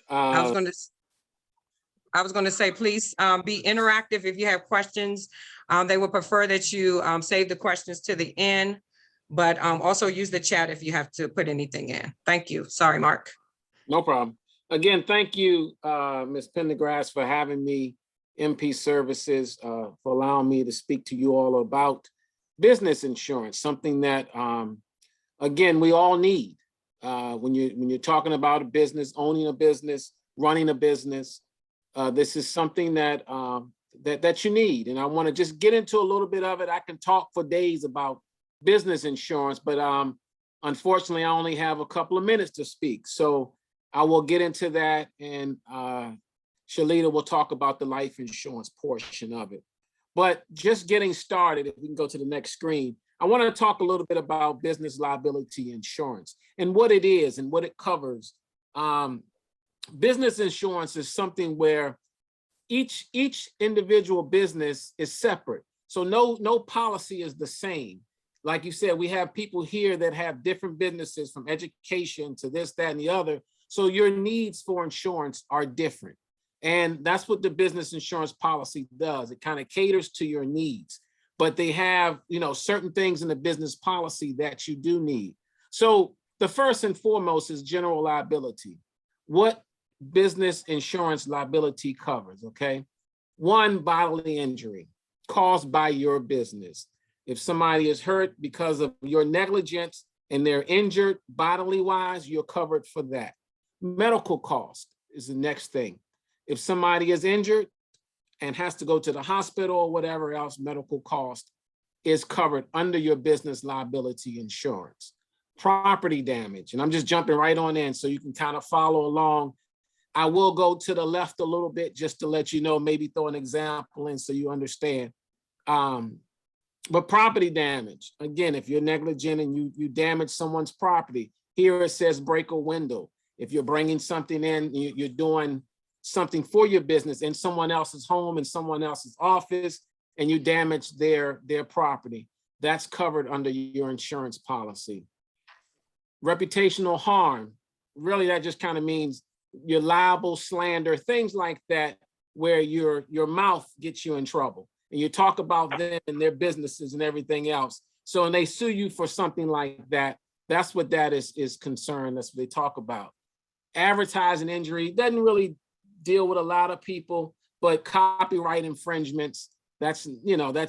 I was Uh, going to, say, please be interactive if you have questions. They would prefer that you save the questions to the end, but also use the chat if you have to put anything in. Thank you. Sorry, Mark. no problem. Again, thank you, Ms. Pendergrass, for having me, MP Services, for allowing me to speak to you all about business insurance, something that, again, we all need. When you're talking about a business, owning a business, running a business, this is something that that you need. And I want to just get into a little bit of it. I can talk for days about business insurance, but unfortunately, I only have a couple of minutes to speak. So I will get into that, and Shalita will talk about the life insurance portion of it. But just getting started, if we can go to the next screen, I want to talk a little bit about business liability insurance and what it is and what it covers. Business insurance is something where each individual business is separate. So no policy is the same. Like you said, we have people here that have different businesses, from education to this, that, and the other. So your needs for insurance are different. And that's what the business insurance policy does. It kind of caters to your needs, but they have, certain things in the business policy that you do need. So the first and foremost is general liability. What business insurance liability covers, okay? One, bodily injury caused by your business. If somebody is hurt because of your negligence and they're injured bodily wise, you're covered for that. Medical cost is the next thing. If somebody is injured and has to go to the hospital or whatever else, medical cost is covered under your business liability insurance. Property damage, and I'm just jumping right on in so you can kind of follow along. I will go to the left a little bit just to let you know, maybe throw an example in so you understand. But property damage, again, if you're negligent and you damage someone's property, here it says break a window. If you're bringing something in, you're doing something for your business in someone else's home, in someone else's office, and you damage their property, that's covered under your insurance policy. Reputational harm, really that just kind of means your libel, slander, things like that, where your mouth gets you in trouble and you talk about them and their businesses and everything else. So when they sue you for something like that, that's what that is concerned. That's what they talk about. Advertising injury doesn't really deal with a lot of people, but copyright infringements, that's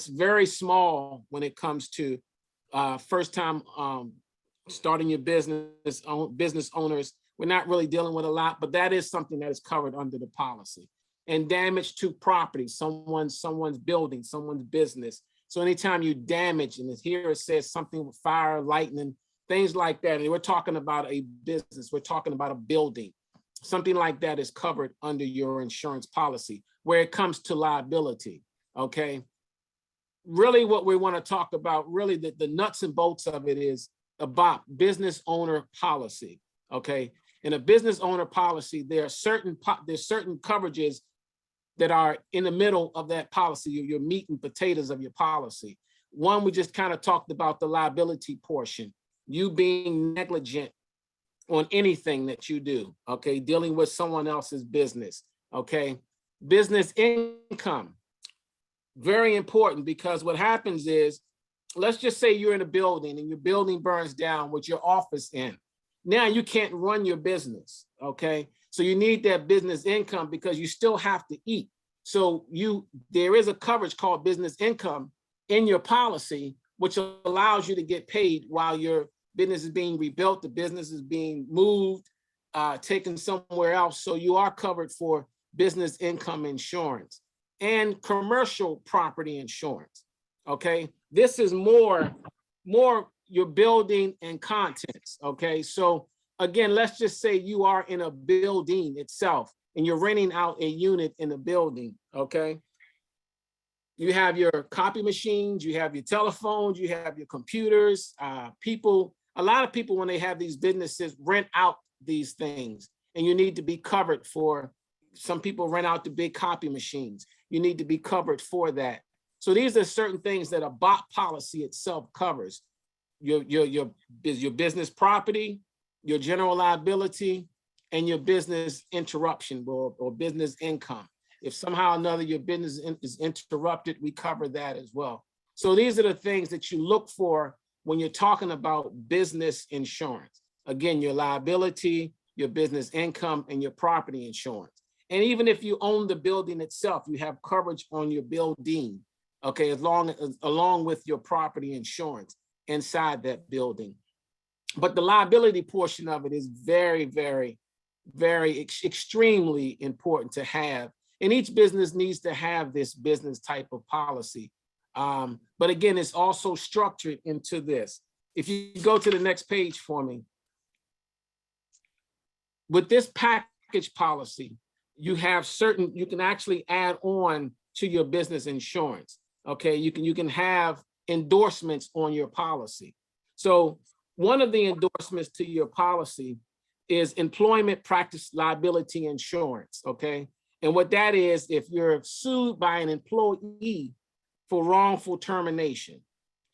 very small when it comes to first time starting your business owners. We're not really dealing with a lot, but that is something that is covered under the policy. And damage to property, someone's building, someone's business. So anytime you damage, and here it says something with fire, lightning, things like that, and we're talking about a business, we're talking about a building, something like that is covered under your insurance policy. Where it comes to liability, okay? Really what we want to talk about, really the nuts and bolts of it is about business owner policy, okay? In a business owner policy, there's certain coverages that are in the middle of that policy, your meat and potatoes of your policy. One, we just kind of talked about the liability portion, you being negligent on anything that you do, okay? Dealing with someone else's business, okay? Business income, very important, because what happens is, let's just say you're in a building and your building burns down with your office in. Now you can't run your business, okay? So you need that business income because you still have to eat. So there is a coverage called business income in your policy, which allows you to get paid while your business is being rebuilt, the business is being moved, taken somewhere else. So you are covered for business income insurance and commercial property insurance, okay? This is more your building and contents, okay? So again, let's just say you are in a building itself and you're renting out a unit in a building, okay? You have your copy machines, you have your telephones, you have your computers. A lot of people, when they have these businesses, rent out these things, and you need to be covered for. Some people rent out the big copy machines. You need to be covered for that. So these are certain things that a BOP policy itself covers. Your business property, your general liability, and your business interruption or business income. If somehow or another your business is interrupted, we cover that as well. So these are the things that you look for when you're talking about business insurance. Again, your liability, your business income, and your property insurance. And even if you own the building itself, you have coverage on your building, okay, along with your property insurance inside that building. But the liability portion of it is very, very, very extremely important to have. And each business needs to have this business type of policy. But again, it's also structured into this. If you go to the next page for me, with this package policy, you have certain, you can actually add on to your business insurance. Okay, you can have endorsements on your policy. So one of the endorsements to your policy is employment practice liability insurance. Okay, and what that is, if you're sued by an employee for wrongful termination,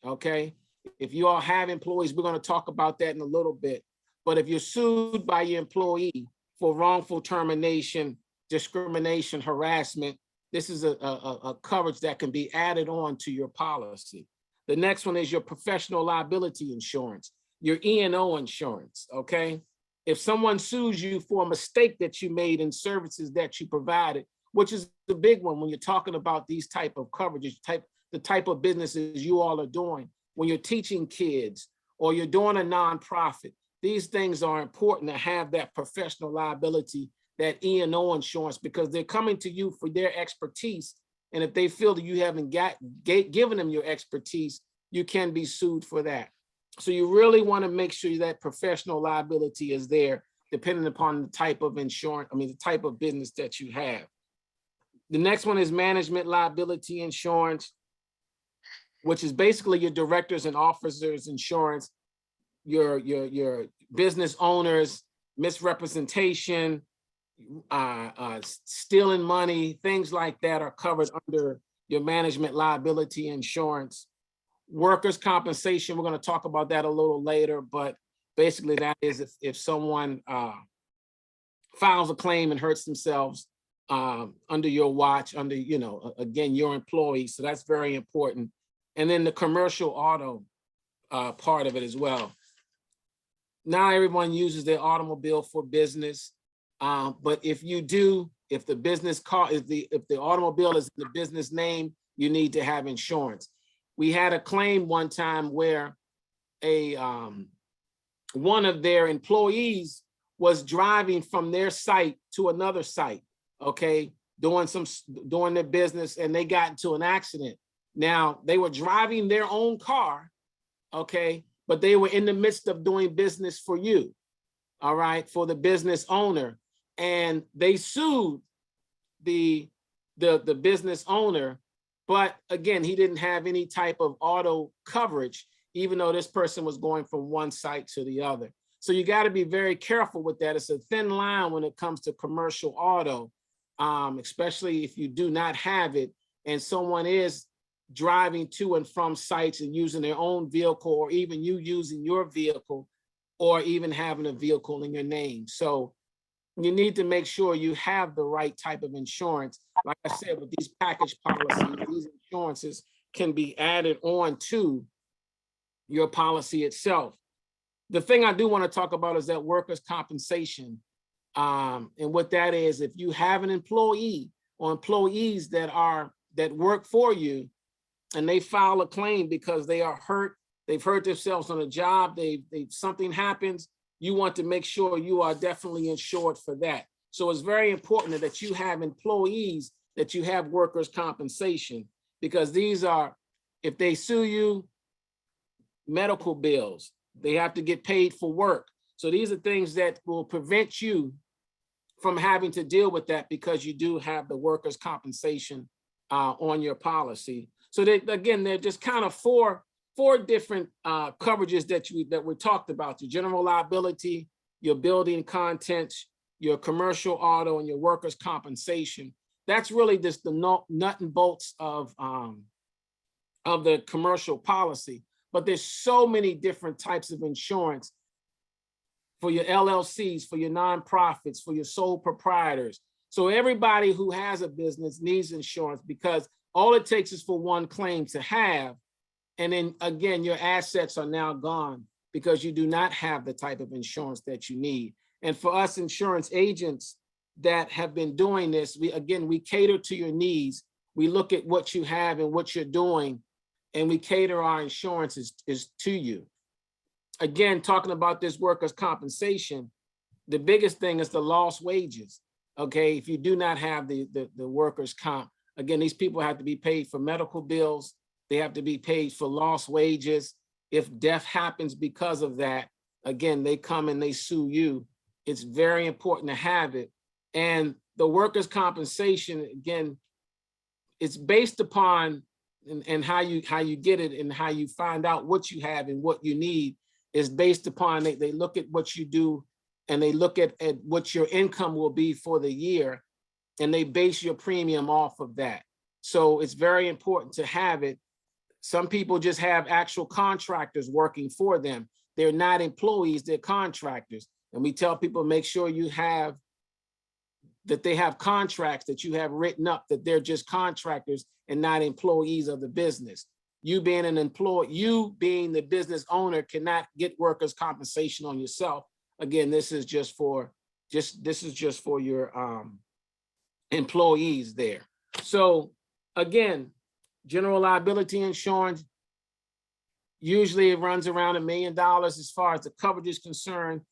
okay, if you all have employees, we're going to talk about that in a little bit. But if you're sued by your employee for wrongful termination, discrimination, harassment, this is a coverage that can be added on to your policy. The next one is your professional liability insurance, your E&O insurance, okay? If someone sues you for a mistake that you made in services that you provided, which is the big one when you're talking about these type of coverages, the type of businesses you all are doing, when you're teaching kids or you're doing a nonprofit, these things are important to have that professional liability, that E&O insurance, because they're coming to you for their expertise. And if they feel that you haven't given them your expertise, you can be sued for that. So you really want to make sure that professional liability is there, depending upon the type of insurance, the type of business that you have. The next one is management liability insurance, which is basically your directors and officers insurance, your business owners, misrepresentation, stealing money, things like that are covered under your management liability insurance. Workers' compensation, we're going to talk about that a little later, but basically that is if someone files a claim and hurts themselves under your watch, under, again, your employee. So that's very important. And then the commercial auto part of it as well. Now everyone uses their automobile for business. But if the business car, if the automobile is in the business name, you need to have insurance. We had a claim one time where one of their employees was driving from their site to another site, okay, doing their business, and they got into an accident. Now they were driving their own car, okay, but they were in the midst of doing business for you, all right, for the business owner. And they sued the business owner, but again, he didn't have any type of auto coverage, even though this person was going from one site to the other. So you got to be very careful with that. It's a thin line when it comes to commercial auto, especially if you do not have it and someone is driving to and from sites and using their own vehicle, or even you using your vehicle, or even having a vehicle in your name. So you need to make sure you have the right type of insurance. Like I said, with these package policies, these insurances can be added on to your policy itself. The thing I do want to talk about is that workers' compensation. And what that is, if you have an employee or employees that work for you and they file a claim because they are hurt, they've hurt themselves on a job, something happens, you want to make sure you are definitely insured for that. So it's very important that you have employees, that you have workers' compensation, because these are, if they sue you, medical bills, they have to get paid for work. So these are things that will prevent you from having to deal with that, because you do have the workers' compensation on your policy. So again, they're just kind of four different coverages that we talked about: your general liability, your building contents, your commercial auto, and your workers' compensation. That's really just the nut and bolts of the commercial policy. But there's so many different types of insurance for your LLCs, for your nonprofits, for your sole proprietors. So everybody who has a business needs insurance, because all it takes is for one claim to have. And then again, your assets are now gone because you do not have the type of insurance that you need. And for us insurance agents that have been doing this, we cater to your needs. We look at what you have and what you're doing, and we cater our insurances is to you. Again, talking about this workers' compensation, the biggest thing is the lost wages. Okay, if you do not have the workers' comp, again, these people have to be paid for medical bills. They have to be paid for lost wages. If death happens because of that, again, they come and they sue you. It's very important to have it. And the workers' compensation, again, it's based upon and how you get it and how you find out what you have and what you need is based upon, they look at what you do and they look at what your income will be for the year, and they base your premium off of that. So it's very important to have it. Some people just have actual contractors working for them. They're not employees, they're contractors. And we tell people, make sure you have, that they have contracts that you have written up, that they're just contractors and not employees of the business. You being an employee, you being the business owner cannot get workers' compensation on yourself. Again, this is just for your employees there. So again, general liability insurance, usually it runs around $1 million as far as the coverage is concerned.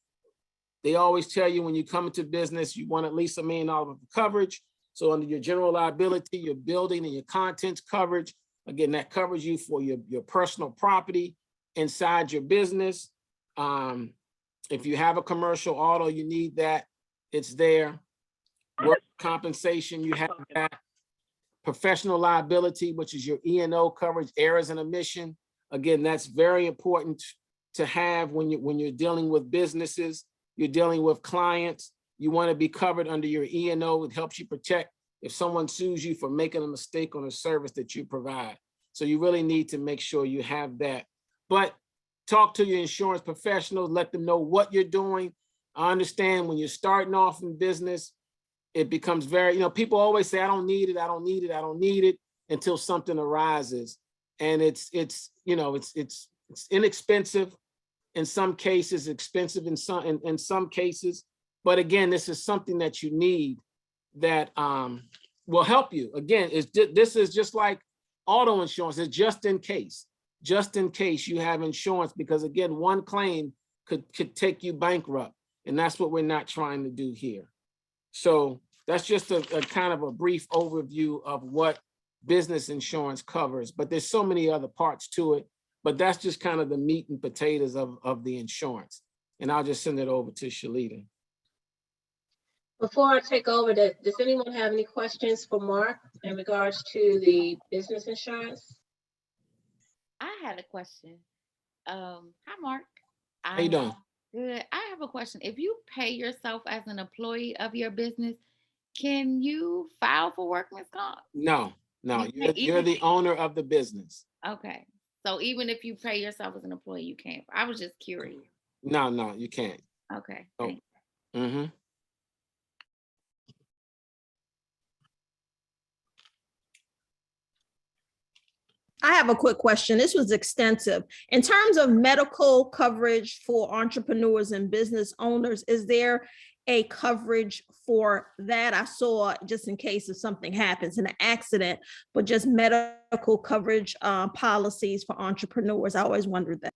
They always tell you when you come into business, you want at least $1 million of coverage. So under your general liability, your building and your contents coverage, again, that covers you for your personal property inside your business. If you have a commercial auto, you need that, it's there. Work compensation, you have that. Professional liability, which is your E&O coverage, errors and omission. Again, that's very important to have when you're dealing with businesses, you're dealing with clients. You want to be covered under your E&O. It helps you protect if someone sues you for making a mistake on a service that you provide. So you really need to make sure you have that. But talk to your insurance professionals, let them know what you're doing. I understand when you're starting off in business, it becomes very, people always say, I don't need it, I don't need it, I don't need it, until something arises. And it's inexpensive in some cases, expensive in some cases. But again, this is something that you need that will help you. Again, this is just like auto insurance, it's just in case you have insurance, because again, one claim could take you bankrupt. And that's what we're not trying to do here. So that's just a kind of a brief overview of what business insurance covers, but there's so many other parts to it, but that's just kind of the meat and potatoes of the insurance. And I'll just send it over to Shalita. Before I take over, does anyone have any questions for Mark in regards to the business insurance? I had a question. Hi, Mark. How you doing? Good. I have a question. If you pay yourself as an employee of your business, can you file for workman's comp? No, you're the owner of the business. Okay. So even if you pay yourself as an employee, you can't. I was just curious. No, you can't. Okay. Oh. Mm-hmm. I have a quick question. This was extensive. In terms of medical coverage for entrepreneurs and business owners, is there a coverage for that? I saw, just in case if something happens in an accident, but just medical coverage policies for entrepreneurs. I always wondered that.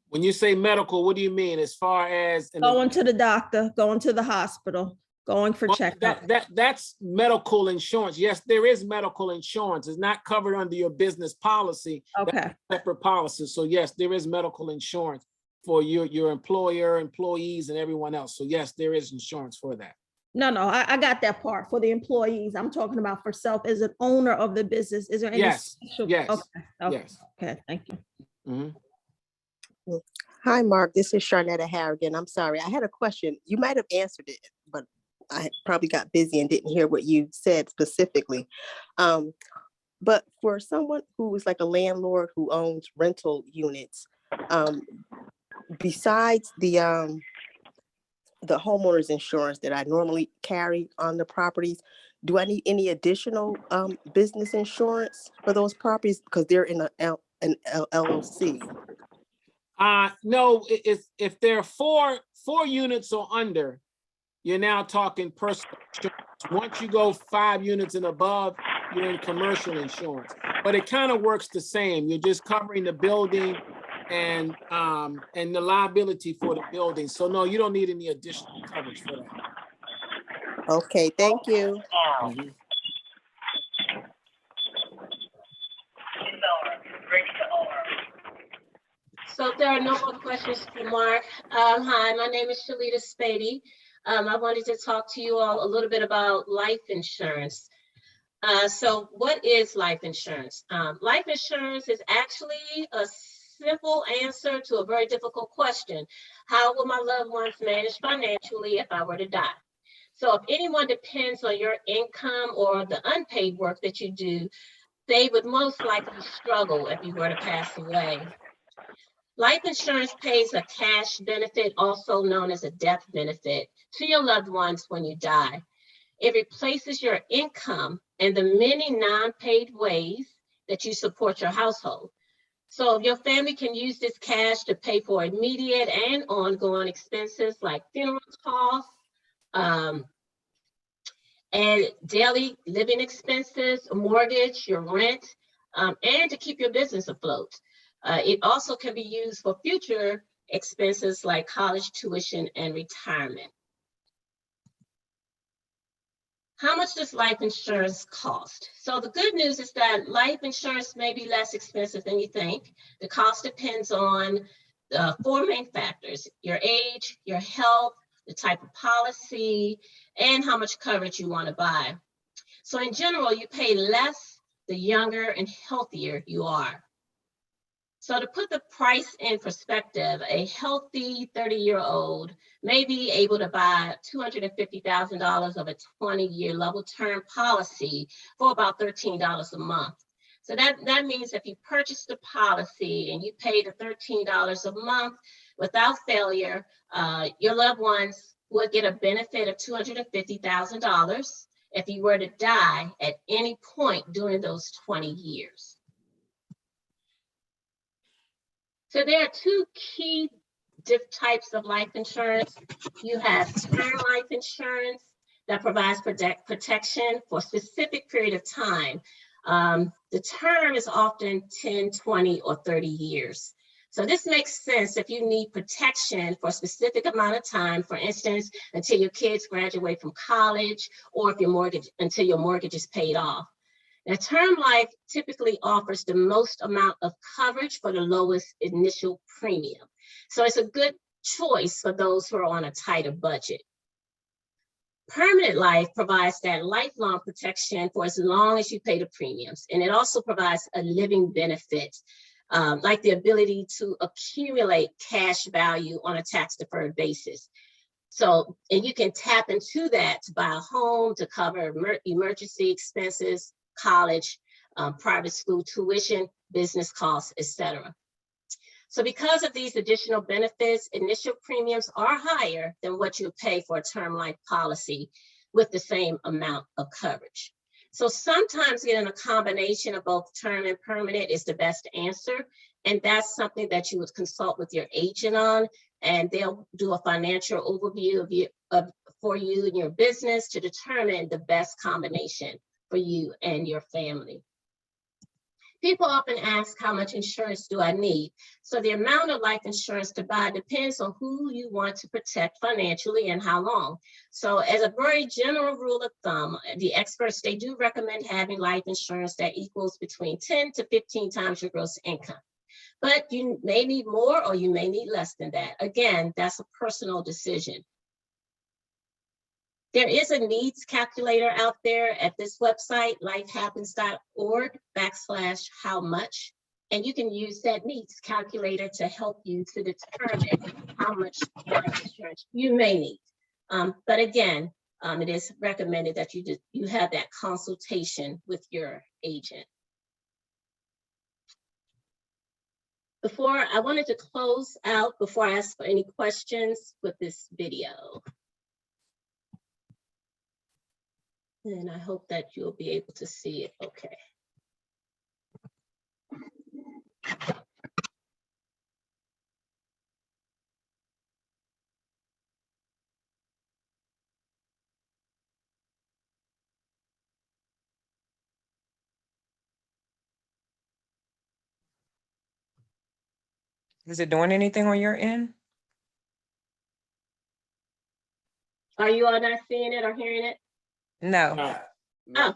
When you say medical, what do you mean? As far as going to the doctor, going to the hospital, going for checkup. That's medical insurance. Yes, there is medical insurance. It's not covered under your business policy. Okay. That's a separate policy. So yes, there is medical insurance for your employer, employees, and everyone else. So yes, there is insurance for that. No, I got that part for the employees. I'm talking about for self as an owner of the business. Is there any? Yes. special? Yes. Okay. Yes. Okay. Thank you. Mm-hmm. Hi, Mark. This is Sharnetta Harrigan. I'm sorry. I had a question. You might have answered it, but I probably got busy and didn't hear what you said specifically. But for someone who is like a landlord who owns rental units, besides the the homeowner's insurance that I normally carry on the properties, do I need any additional business insurance for those properties because they're in an LLC? No, if there are four units or under, you're now talking personal insurance. Once you go 5 units and above, you're in commercial insurance. But it kind of works the same. You're just covering the building and the liability for the building. So no, you don't need any additional coverage for that. Okay, thank you. Mhm. So if there are no more questions for Mark, hi, my name is Shalita Spady. I wanted to talk to you all a little bit about life insurance. So what is life insurance? Life insurance is actually a simple answer to a very difficult question. How will my loved ones manage financially if I were to die? So if anyone depends on your income or the unpaid work that you do, they would most likely struggle if you were to pass away. Life insurance pays a cash benefit, also known as a death benefit, to your loved ones when you die. It replaces your income and the many non-paid ways that you support your household. So your family can use this cash to pay for immediate and ongoing expenses like funeral costs, and daily living expenses, mortgage, your rent, and to keep your business afloat. It also can be used for future expenses like college tuition and retirement. How much does life insurance cost? So the good news is that life insurance may be less expensive than you think. The cost depends on the 4 main factors: your age, your health, the type of policy, and how much coverage you want to buy. So in general, you pay less the younger and healthier you are. So to put the price in perspective, a healthy 30-year-old may be able to buy $250,000 of a 20-year level term policy for about $13 a month. So that means if you purchase the policy and you pay the $13 a month without failure, your loved ones would get a benefit of $250,000 if you were to die at any point during those 20 years. So there are 2 key types of life insurance. You have term life insurance that provides protection for a specific period of time. The term is often 10, 20, or 30 years. So this makes sense if you need protection for a specific amount of time, for instance, until your kids graduate from college, or if until your mortgage is paid off. Now, term life typically offers the most amount of coverage for the lowest initial premium. So it's a good choice for those who are on a tighter budget. Permanent life provides that lifelong protection for as long as you pay the premiums. And it also provides a living benefit, like the ability to accumulate cash value on a tax-deferred basis. So, and you can tap into that to buy a home, to cover emergency expenses, college, private school tuition, business costs, etc. So because of these additional benefits, initial premiums are higher than what you pay for a term life policy with the same amount of coverage. So sometimes getting a combination of both term and permanent is the best answer. And that's something that you would consult with your agent on, and they'll do a financial overview for you and your business to determine the best combination for you and your family. People often ask, how much insurance do I need? So the amount of life insurance to buy depends on who you want to protect financially and how long. So as a very general rule of thumb, the experts, they do recommend having life insurance that equals between 10 to 15 times your gross income. But you may need more or you may need less than that. Again, that's a personal decision. There is a needs calculator out there at this website, lifehappens.org/how much, and you can use that needs calculator to help you to determine how much life insurance you may need. But again, it is recommended that you have that consultation with your agent. I wanted to close out before I ask for any questions with this video. And I hope that you'll be able to see it okay. Is it doing anything on your end? Are you all not seeing it or hearing it? No. No. Oh,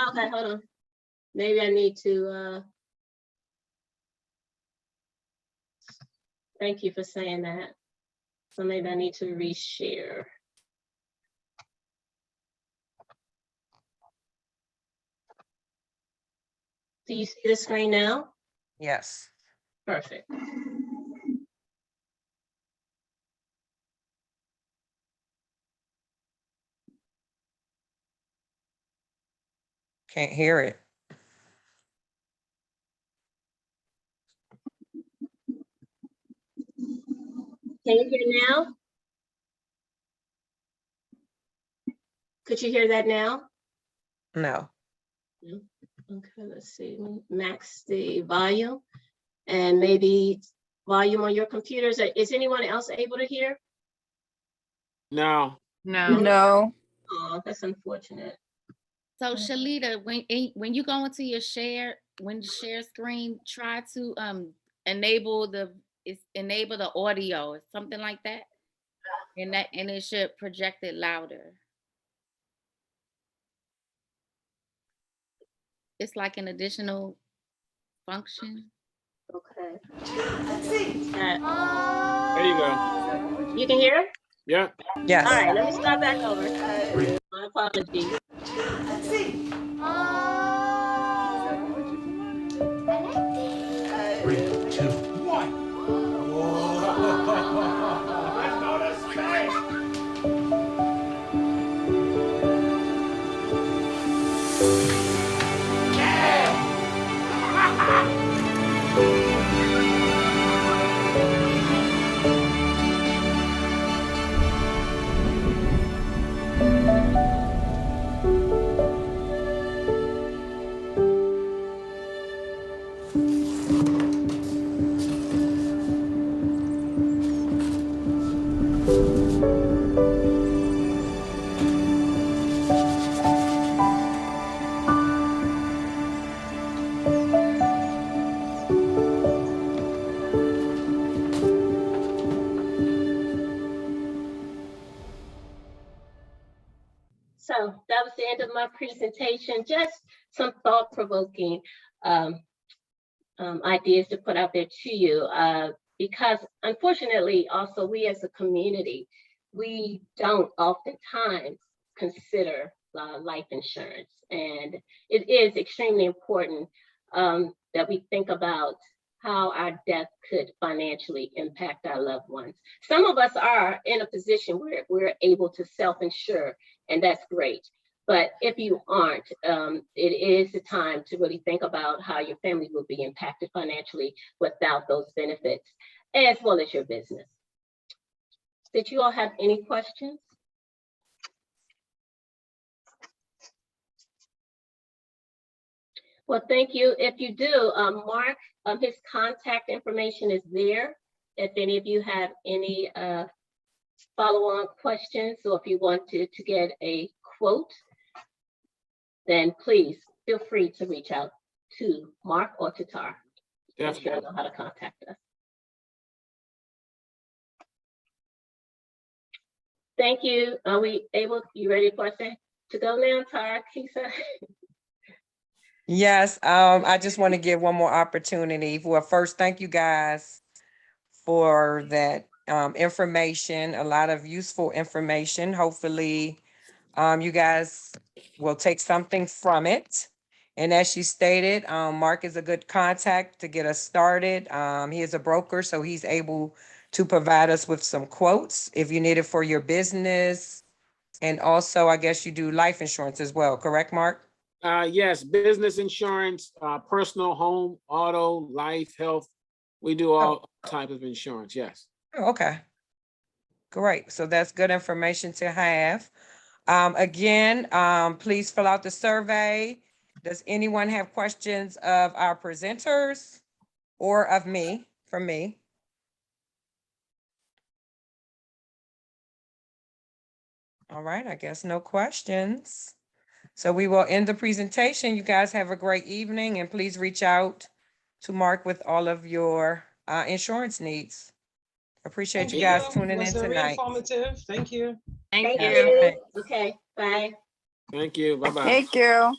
okay, hold on. Maybe I need to, thank you for saying that. So maybe I need to reshare. Do you see the screen now? Yes. Perfect. Can't hear it. Can you hear now? Could you hear that now? No. No? Okay, let's see. Max the volume and maybe volume on your computers. Is anyone else able to hear? No. No. Oh, that's unfortunate. So Shalita, when you go into your share, when you share screen, try to enable the audio, something like that. And it should project it louder. It's like an additional function. Okay. There you go. You can hear? Yeah. Yes. All right, let me start back over. My apologies. So that was the end of my presentation. Just some thought-provoking ideas to put out there to you, because unfortunately, also we as a community, we don't oftentimes consider life insurance, and it is extremely important that we think about how our death could financially impact our loved ones. Some of us are in a position where we're able to self-insure, and that's great. But if you aren't, it is the time to really think about how your family will be impacted financially without those benefits, as well as your business. Did you all have any questions? Well, thank you. If you do, Mark, his contact information is there. If any of you have any follow-on questions, or if you want to get a quote, then please feel free to reach out to Mark or to Tar. I'm sure you know how to contact us. Thank you. Are we able, you ready for us to go now, Tar, Kisa? Yes, I just want to give one more opportunity. Well, first, thank you guys for that information, a lot of useful information. Hopefully, you guys will take something from it. And as she stated, Mark is a good contact to get us started. He is a broker, so he's able to provide us with some quotes if you need it for your business. And also, I guess you do life insurance as well, correct, Mark? Yes, business insurance, personal, home, auto, life, health. We do all types of insurance, yes. Oh, okay. Great. So that's good information to have. Again, please fill out the survey. Does anyone have questions of our presenters or of me, from me? All right, I guess no questions. So we will end the presentation. You guys have a great evening and please reach out to Mark with all of your insurance needs. Appreciate Thank you guys you. tuning in Was very tonight. informative. Thank you. Thank you. you. Okay, bye. Thank you. Bye-bye. Thank you.